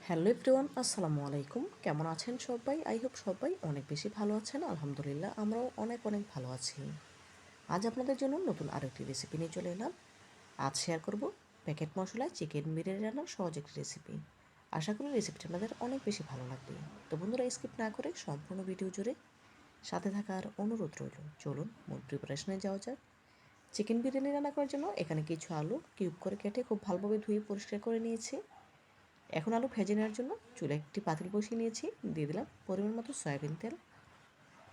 Hello everyone, আসসালামু আলাইকুম। কেমন আছেন সবাই? আই হোপ সবাই অনেক বেশি ভালো আছেন। আলহামদুলিল্লাহ আমরাও অনেক অনেক ভালো আছি। আজ আপনাদের জন্য নতুন আরও একটি রেসিপি নিয়ে চলে এলাম। আজ শেয়ার করব প্যাকেট মশলায় চিকেন বিরিয়ানি রান্নার সহজ একটি রেসিপি। আশা করি রেসিপিটা আপনাদের অনেক বেশি ভালো লাগবে। তো বন্ধুরা, স্কিপ না করে সম্পূর্ণ ভিডিও জুড়ে সাথে থাকার অনুরোধ রইল। চলুন মূল প্রিপারেশনে যাওয়া যাক। চিকেন বিরিয়ানি রান্না করার জন্য এখানে কিছু আলু কিউব করে কেটে খুব ভালোভাবে ধুয়ে পরিষ্কার করে নিয়েছি। এখন আলু ভেজে নেওয়ার জন্য চুলায় একটি পাতিল বসিয়ে নিয়েছি। দিয়ে দিলাম পরিমাণ মতো সয়াবিন তেল,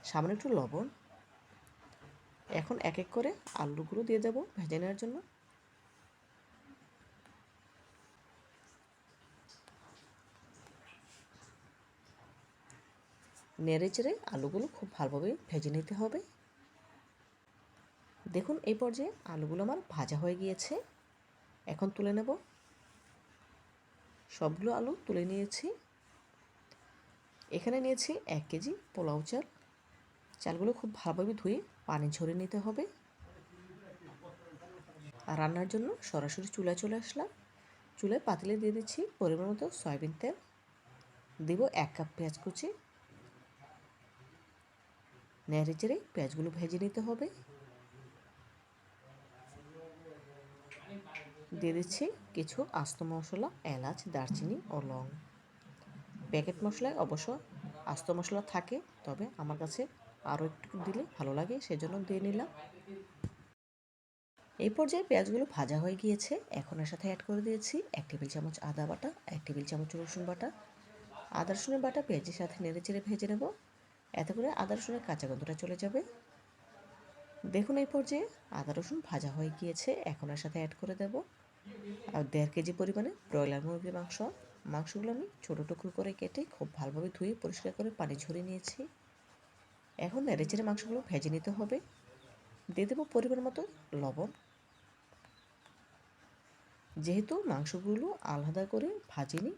সামান্য একটু লবণ। এখন এক এক করে আলুগুলো দিয়ে দেবো ভেজে নেওয়ার জন্য। নেড়ে চেড়ে আলুগুলো খুব ভালোভাবে ভেজে নিতে হবে। দেখুন এই পর্যায়ে আলুগুলো আমার ভাজা হয়ে গিয়েছে। এখন তুলে নেব। সবগুলো আলু তুলে নিয়েছি। এখানে নিয়েছি 1 কেজি পোলাও চাল। চালগুলো খুব ভালোভাবে ধুয়ে পানি ঝরিয়ে নিতে হবে। আর রান্নার জন্য সরাসরি চুলায় চলে আসলাম। চুলায় পাতিলে দিয়ে দিচ্ছি পরিমাণ মতো সয়াবিন তেল। দেব 1 কাপ পেঁয়াজ কুচি। নেড়ে চেড়ে পেঁয়াজগুলো ভেজে নিতে হবে। দিয়ে দিচ্ছি কিছু আস্ত মশলা, এলাচ, দারচিনি ও লং। প্যাকেট মশলায় অবশ্য আস্ত মশলা থাকে, তবে আমার কাছে আরও একটু দিলে ভালো লাগে, সেজন্য দিয়ে নিলাম। এই পর্যায়ে পেঁয়াজগুলো ভাজা হয়ে গিয়েছে। এখন এর সাথে অ্যাড করে দিয়েছি 1 টেবিল চামচ আদা বাটা, 1 টেবিল চামচ রসুন বাটা। আদা রসুনের বাটা পেঁয়াজের সাথে নেড়ে চেড়ে ভেজে নেব। এতে করে আদা রসুনের কাঁচা গন্ধটা চলে যাবে। দেখুন এই পর্যায়ে আদা রসুন ভাজা হয়ে গিয়েছে। এখন এর সাথে অ্যাড করে দেব আর 1.5 কেজি পরিমাণে ব্রয়লার মুরগির মাংস। মাংসগুলো আমি ছোটো টুকরো করে কেটে খুব ভালোভাবে ধুয়ে পরিষ্কার করে পানি ঝরিয়ে নিয়েছি। এখন নেড়েচেড়ে মাংসগুলো ভেজে নিতে হবে। দিয়ে দেবো পরিমাণ মতো লবণ। যেহেতু মাংসগুলো আলাদা করে ভাজিনি,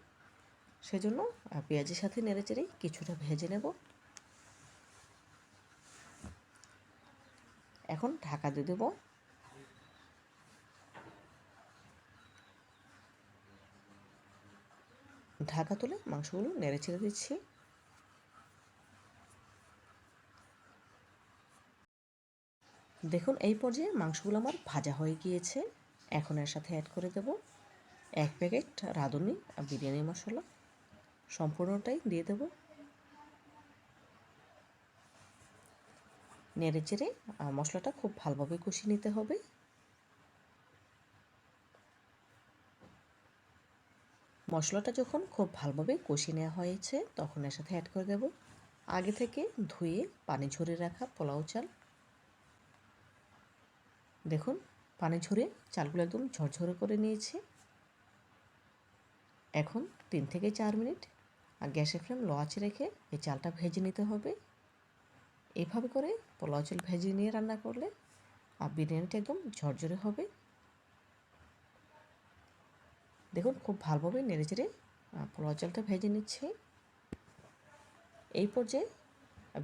সেজন্য পেঁয়াজের সাথে নেড়েচেড়ে কিছুটা ভেজে নেব। এখন ঢাকা দিয়ে দেবো। ঢাকা তুলে মাংসগুলো নেড়েচেড়ে দিচ্ছি। দেখুন এই পর্যায়ে মাংসগুলো আমার ভাজা হয়ে গিয়েছে। এখন এর সাথে অ্যাড করে দেব 1 প্যাকেট রাঁধুনি বিরিয়ানি মশলা। সম্পূর্ণটাই দিয়ে দেব। নেড়ে চেড়ে মশলাটা খুব ভালোভাবে কষিয়ে নিতে হবে। মশলাটা যখন খুব ভালোভাবে কষিয়ে নেওয়া হয়েছে, তখন এর সাথে অ্যাড করে দেব আগে থেকে ধুয়ে পানি ঝরিয়ে রাখা পোলাও চাল। দেখুন পানি ঝরিয়ে চালগুলো একদম ঝরঝরে করে নিয়েছি। এখন 3 থেকে 4 মিনিট গ্যাসের ফ্লেম লো আঁচে রেখে এই চালটা ভেজে নিতে হবে। এভাবে করে পোলাও চাল ভেজে নিয়ে রান্না করলে বিরিয়ানিটা একদম ঝরঝরে হবে। দেখুন খুব ভালোভাবে নেড়েচেড়ে পোলাও চালটা ভেজে নিচ্ছি। এই পর্যায়ে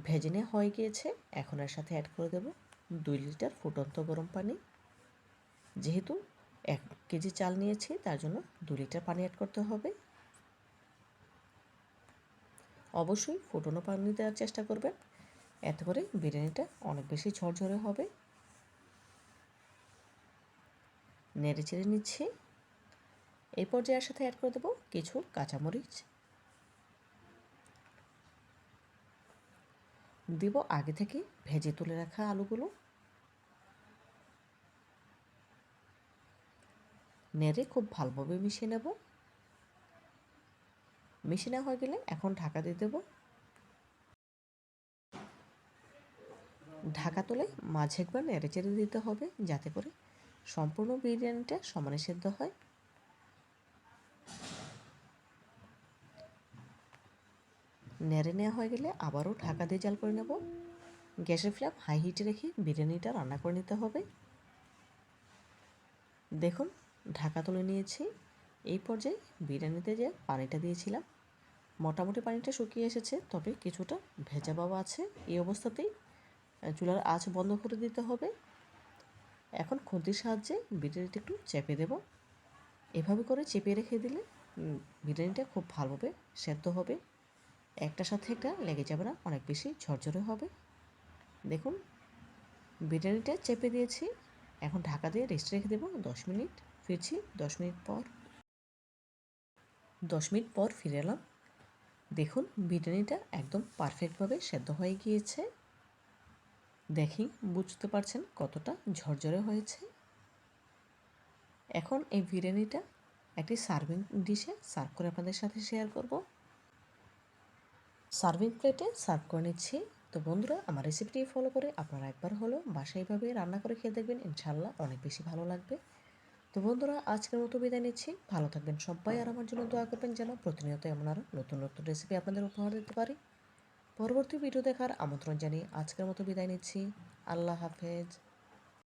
ভেজে নেওয়া হয়ে গিয়েছে। এখন এর সাথে অ্যাড করে দেব 2 লিটার ফুটন্ত গরম পানি। যেহেতু 1 কেজি চাল নিয়েছি, তার জন্য 2 লিটার পানি অ্যাড করতে হবে। অবশ্যই ফুটনো পানি দেওয়ার চেষ্টা করবেন, এতে করে বিরিয়ানিটা অনেক বেশি ঝরঝরে হবে। নেড়ে চেড়ে নিচ্ছি। এই পর্যায়ের সাথে অ্যাড করে দেবো কিছু কাঁচামরিচ। দিব আগে থেকে ভেজে তুলে রাখা আলুগুলো। নেড়ে খুব ভালোভাবে মিশিয়ে নেব। মিশিয়ে নেওয়া হয়ে গেলে এখন ঢাকা দিয়ে দেবো। ঢাকা তুলে মাঝে একবার নেড়ে চেড়ে দিতে হবে, যাতে করে সম্পূর্ণ বিরিয়ানিটা সমানে সেদ্ধ হয়। নেড়ে নেওয়া হয়ে গেলে আবারও ঢাকা দিয়ে জাল করে নেব। গ্যাসের ফ্লেম হাই হিটে রেখে বিরিয়ানিটা রান্না করে নিতে হবে। দেখুন ঢাকা তুলে নিয়েছি। এই পর্যায়ে বিরিয়ানিতে যে পানিটা দিয়েছিলাম, মোটামুটি পানিটা শুকিয়ে এসেছে, তবে কিছুটা ভেজা ভাব আছে। এই অবস্থাতেই চুলার আঁচ বন্ধ করে দিতে হবে। এখন খুন্তির সাহায্যে বিরিয়ানিটা একটু চেপে দেব। এভাবে করে চেপে রেখে দিলে বিরিয়ানিটা খুব ভালোভাবে সেদ্ধ হবে, একটার সাথে একটা লেগে যাবে না, অনেক বেশি ঝরঝরে হবে। দেখুন বিরিয়ানিটা চেপে দিয়েছি, এখন ঢাকা দিয়ে রেস্ট রেখে দেবো 10 মিনিট। ফিরছি 10 মিনিট পর। 10 মিনিট পর ফিরে এলাম। দেখুন বিরিয়ানিটা একদম পারফেক্টভাবে সেদ্ধ হয়ে গিয়েছে। দেখি বুঝতে পারছেন কতটা ঝরঝরে হয়েছে। এখন এই বিরিয়ানিটা একটি সার্ভিং ডিশে সার্ভ করে আপনাদের সাথে শেয়ার করব। সার্ভিং প্লেটে সার্ভ করে নিচ্ছি। তো বন্ধুরা, আমার রেসিপিটি ফলো করে আপনারা একবার হলেও বাসায় এভাবে রান্না করে খেয়ে দেখবেন, ইনশাআল্লাহ অনেক বেশি ভালো লাগবে। তো বন্ধুরা, আজকের মতো বিদায় নিচ্ছি। ভালো থাকবেন সবাই, আর আমার জন্য দোয়া করবেন যেন প্রতিনিয়ত এমন আরও নতুন নতুন রেসিপি আপনাদের উপহার দিতে পারি। পরবর্তী ভিডিও দেখার আমন্ত্রণ জানিয়ে আজকের মতো বিদায় নিচ্ছি। আল্লাহ হাফেজ।